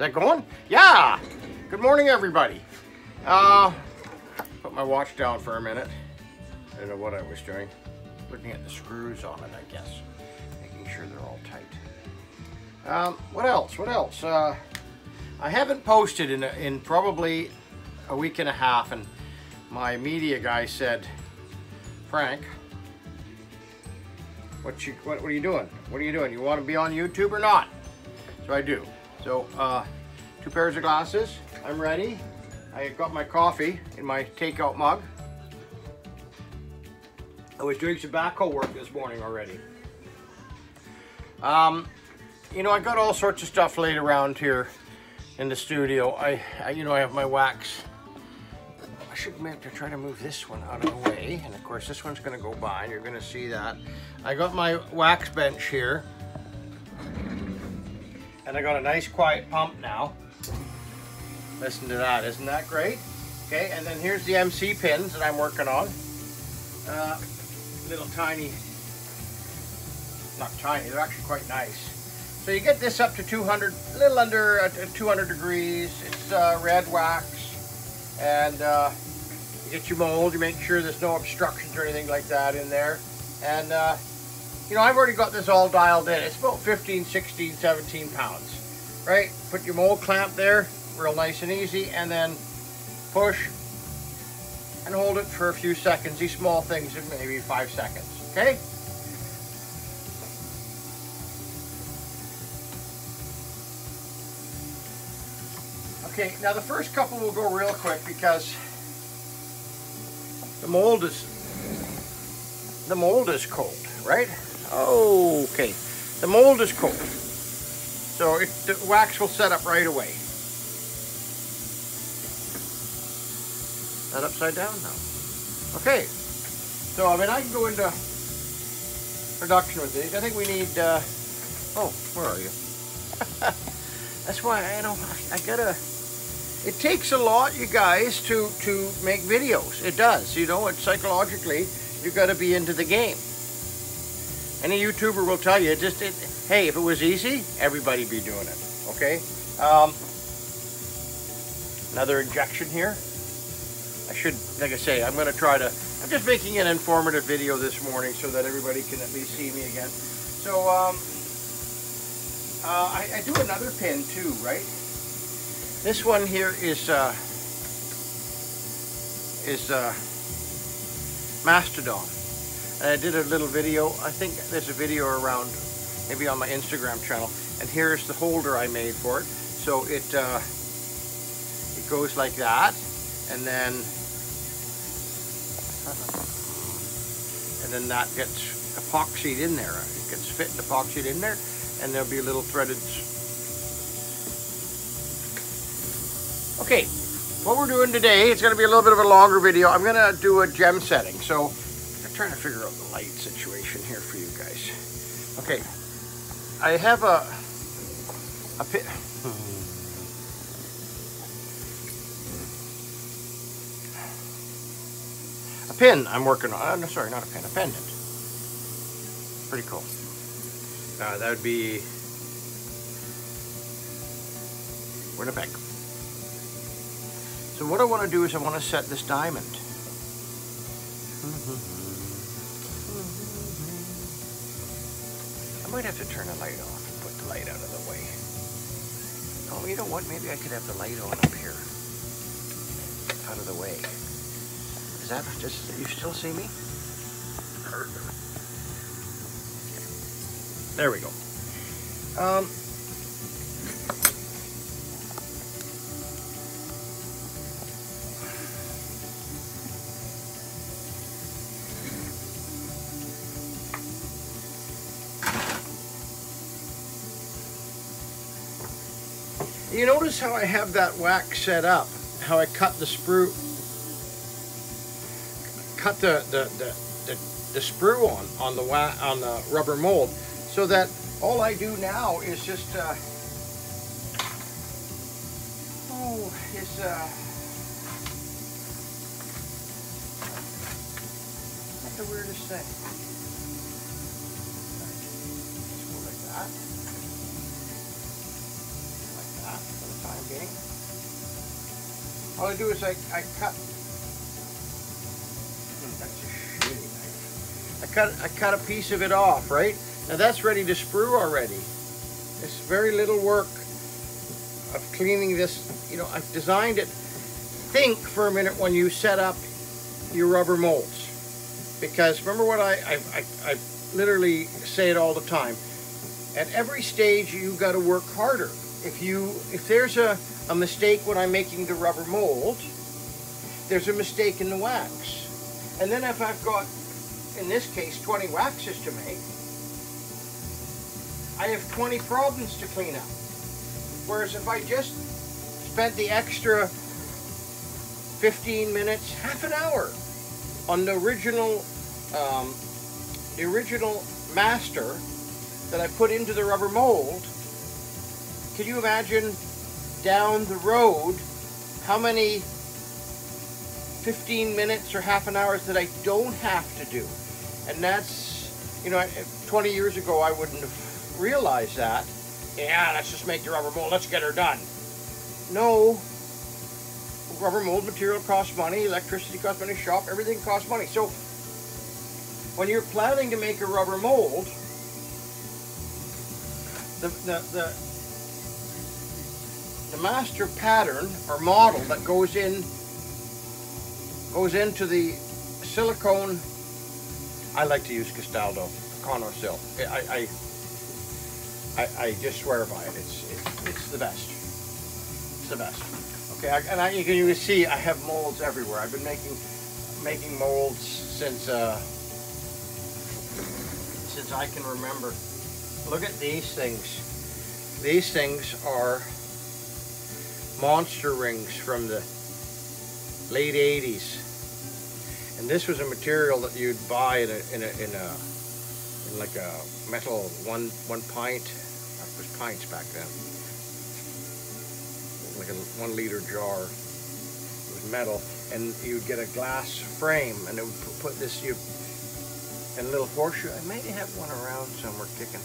that going? Yeah! Good morning, everybody. Put my watch down for a minute. I don't know what I was doing. Looking at the screws on it, I guess. Making sure they're all tight. What else? I haven't posted in probably a week and a half, and my media guy said, Frank, what are you doing? What are you doing? You want to be on YouTube or not? So I do. So 2 pairs of glasses. I'm ready. I got my coffee in my takeout mug. I was doing some backhoe work this morning already. You know, I got all sorts of stuff laid around here in the studio. I have my wax. I should have to try to move this one out of the way, and of course this one's going to go by, and you're going to see that. I got my wax bench here, and I got a nice quiet pump now. Listen to that, isn't that great? Okay, and then here's the MC pins that I'm working on. Little tiny, not tiny, they're actually quite nice. So you get this up to 200, a little under 200 degrees. It's red wax, and you get your mold. You make sure there's no obstructions or anything like that in there. And you know, I've already got this all dialed in. It's about 15, 16, 17 pounds, right? Put your mold clamp there, real nice and easy, and then push and hold it for a few seconds. These small things, maybe 5 seconds, okay? Okay, now the first couple will go real quick because the mold is cold, right? Okay, the mold is cold, so the wax will set up right away. That upside down now. Okay, so I mean I can go into production with these. I think we need. Oh, where are you? That's why I gotta. It takes a lot, you guys, to make videos. It does. You know, psychologically, you got to be into the game. Any YouTuber will tell you, hey, if it was easy, everybody'd be doing it. Okay. Another injection here. I should, like I say, I'm going to try to. I'm just making an informative video this morning so that everybody can at least see me again. So I do another pin too, right? This one here is Mastodon, and I did a little video. I think there's a video around, maybe on my Instagram channel. And here's the holder I made for it. So it goes like that, and then that gets epoxied in there. It gets fit and epoxied in there, and there'll be a little threaded. Okay, what we're doing today, it's going to be a little bit of a longer video. I'm going to do a gem setting. So I'm trying to figure out the light situation here for you guys. Okay, I have a pin I'm working on. No, sorry, not a pin, a pendant. Pretty cool. That would be Winnipeg. So what I want to do is I want to set this diamond. I might have to turn the light off and put the light out of the way. Oh, you know what? Maybe I could have the light on up here. Out of the way. Is that just, you still see me? There we go. You notice how I have that wax set up, how I cut the sprue, cut the sprue on the rubber mold, so that all I do now is just that's the weirdest thing. Just go like that. Like that. Okay. All I do is I cut. That's a shitty knife. I cut a piece of it off, right? Now that's ready to sprue already. It's very little work of cleaning this. You know, I've designed it. Think for a minute when you set up your rubber molds, because remember what I literally say it all the time. At every stage, you got to work harder. If there's a mistake when I'm making the rubber mold, there's a mistake in the wax. And then if I've got, in this case, 20 waxes to make, I have 20 problems to clean up. Whereas if I just spent the extra 15 minutes, half an hour on the original master that I put into the rubber mold, can you imagine down the road how many 15 minutes or half an hour that I don't have to do? And that's, you know, 20 years ago I wouldn't have realized that. Yeah, let's just make the rubber mold, let's get her done. No, rubber mold material costs money, electricity costs money, shop, everything costs money. So when you're planning to make a rubber mold, the master pattern or model that goes into the silicone. I like to use Castaldo Econo-Sil. I just swear by it. It's the best. It's the best. Okay, you can see I have molds everywhere. I've been making molds since I can remember. Look at these things. These things are monster rings from the late 80s, and this was a material that you'd buy in like a metal one pint. That was pints back then. Like a 1 liter jar. It was metal, and you'd get a glass frame, and it would put this and a little horseshoe. I may have one around somewhere kicking.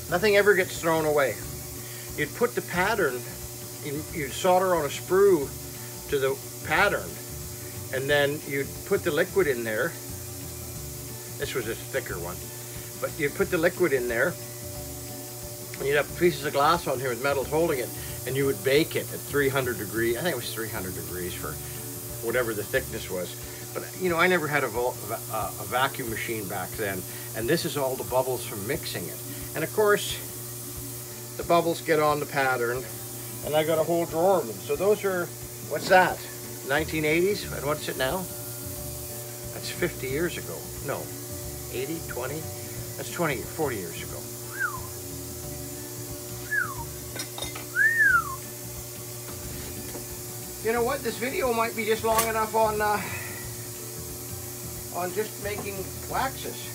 Nothing ever gets thrown away. You'd put the pattern, you'd solder on a sprue to the pattern, and then you'd put the liquid in there. This was a thicker one, but you'd put the liquid in there, and you'd have pieces of glass on here with metals holding it, and you would bake it at 300 degrees. I think it was 300 degrees for whatever the thickness was. But you know, I never had a vacuum machine back then, and this is all the bubbles from mixing it. And of course, the bubbles get on the pattern, and I got a whole drawer of them. So those are, what's that? 1980s? And what's it now? That's 50 years ago. No, 80, 20? That's 40 years ago. You know what? This video might be just long enough on just making waxes.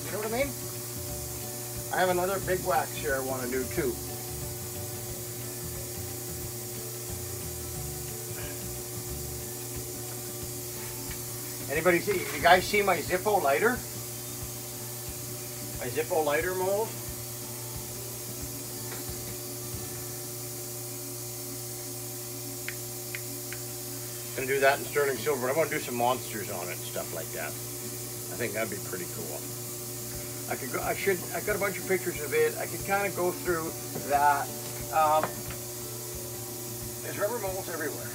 You know what I mean? I have another big wax here I want to do too. Anybody see? You guys see my Zippo lighter? My Zippo lighter mold? I'm gonna do that in sterling silver. I want to do some monsters on it and stuff like that. I think that'd be pretty cool. I've got a bunch of pictures of it. I could kind of go through that. There's rubber molds everywhere.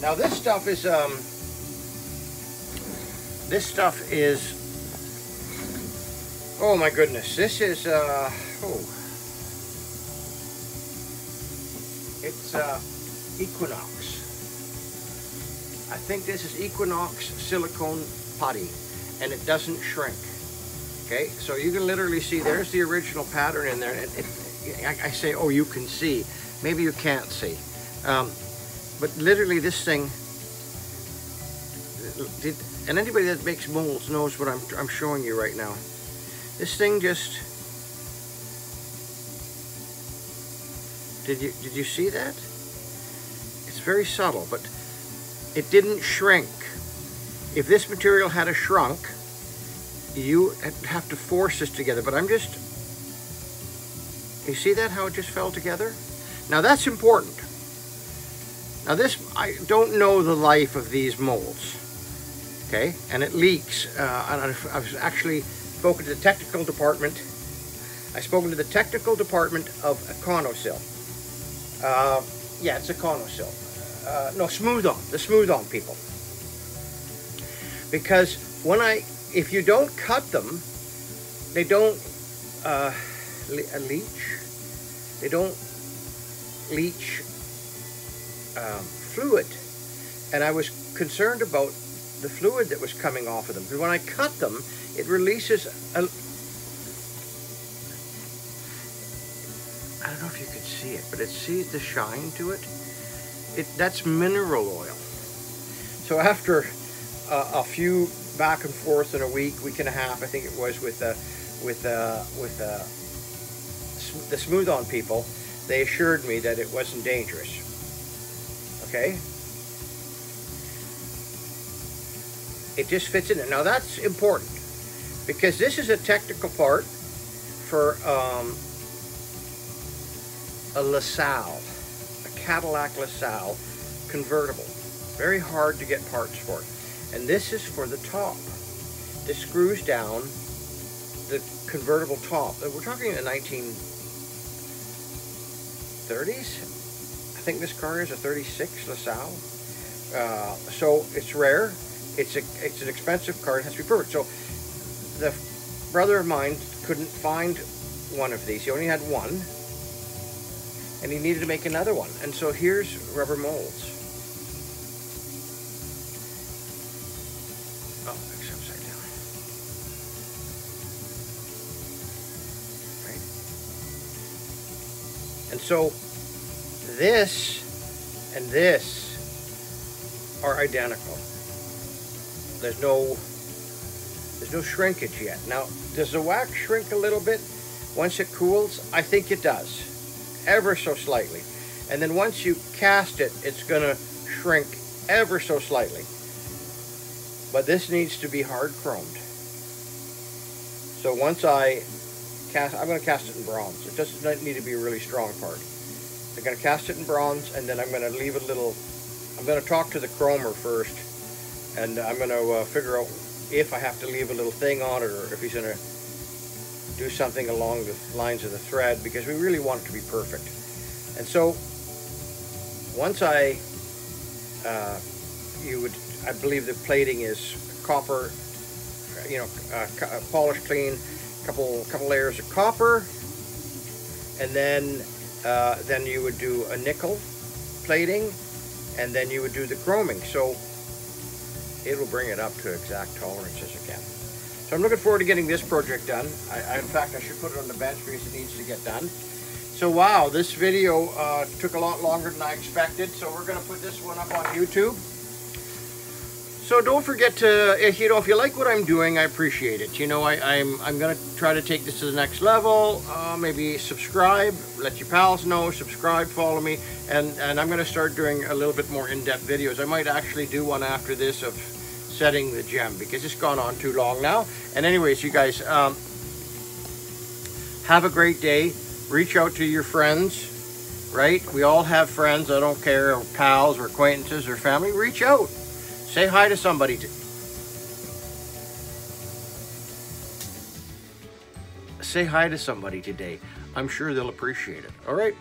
Now this stuff is, oh my goodness, this is, it's Equinox. I think this is Equinox silicone putty, and it doesn't shrink. Okay, so you can literally see there's the original pattern in there. I say, oh, you can see. Maybe you can't see. But literally this thing, and anybody that makes molds knows what I'm showing you right now. This thing just, did you see that? It's very subtle, but it didn't shrink. If this material had a shrunk, you have to force this together, but I'm just, you see that, how it just fell together? Now that's important. Now this, I don't know the life of these molds, okay? And it leaks. And I've actually spoken to the technical department. I've spoken to the technical department of Econosil. Yeah, it's Econosil. No, Smooth On, the Smooth On people. Because if you don't cut them, they don't leach. They don't leach fluid, and I was concerned about the fluid that was coming off of them. Because when I cut them, it releases I don't know if you could see it, but see the shine to it. That's mineral oil. So after a few back and forth in a week and a half, I think it was, with the Smooth On people, they assured me that it wasn't dangerous. Okay? It just fits in there. Now that's important, because this is a technical part for a LaSalle, a Cadillac LaSalle convertible. Very hard to get parts for it. And this is for the top. This screws down the convertible top. We're talking in the 1930s. I think this car is a 36 LaSalle. So it's rare. It's an expensive car. It has to be perfect. So the brother of mine couldn't find one of these. He only had one, and he needed to make another one. And so here's rubber molds. Oh, it's upside down. Right? And so this and this are identical. There's no shrinkage yet. Now, does the wax shrink a little bit once it cools? I think it does, ever so slightly. And then once you cast it, it's gonna shrink ever so slightly. But this needs to be hard chromed. So once I'm gonna cast it in bronze. It doesn't need to be a really strong part. I'm gonna cast it in bronze, and then I'm gonna leave a little, I'm gonna talk to the chromer first, and I'm gonna figure out if I have to leave a little thing on it, or if he's gonna do something along the lines of the thread, because we really want it to be perfect. And so once I believe the plating is copper, polished clean, couple layers of copper, and then you would do a nickel plating, and then you would do the chroming. So it will bring it up to exact tolerances again. So I'm looking forward to getting this project done. In fact, I should put it on the bench because it needs to get done. So wow, this video took a lot longer than I expected. So we're going to put this one up on YouTube. So don't forget to, if you like what I'm doing, I appreciate it. I'm going to try to take this to the next level. Maybe subscribe, let your pals know, subscribe, follow me, and I'm going to start doing a little bit more in-depth videos. I might actually do one after this of setting the gem, because it's gone on too long now. And anyways, you guys, have a great day. Reach out to your friends, right? We all have friends, I don't care, or pals, or acquaintances, or family. Reach out. Say hi to somebody. Say hi to somebody today. I'm sure they'll appreciate it. All right.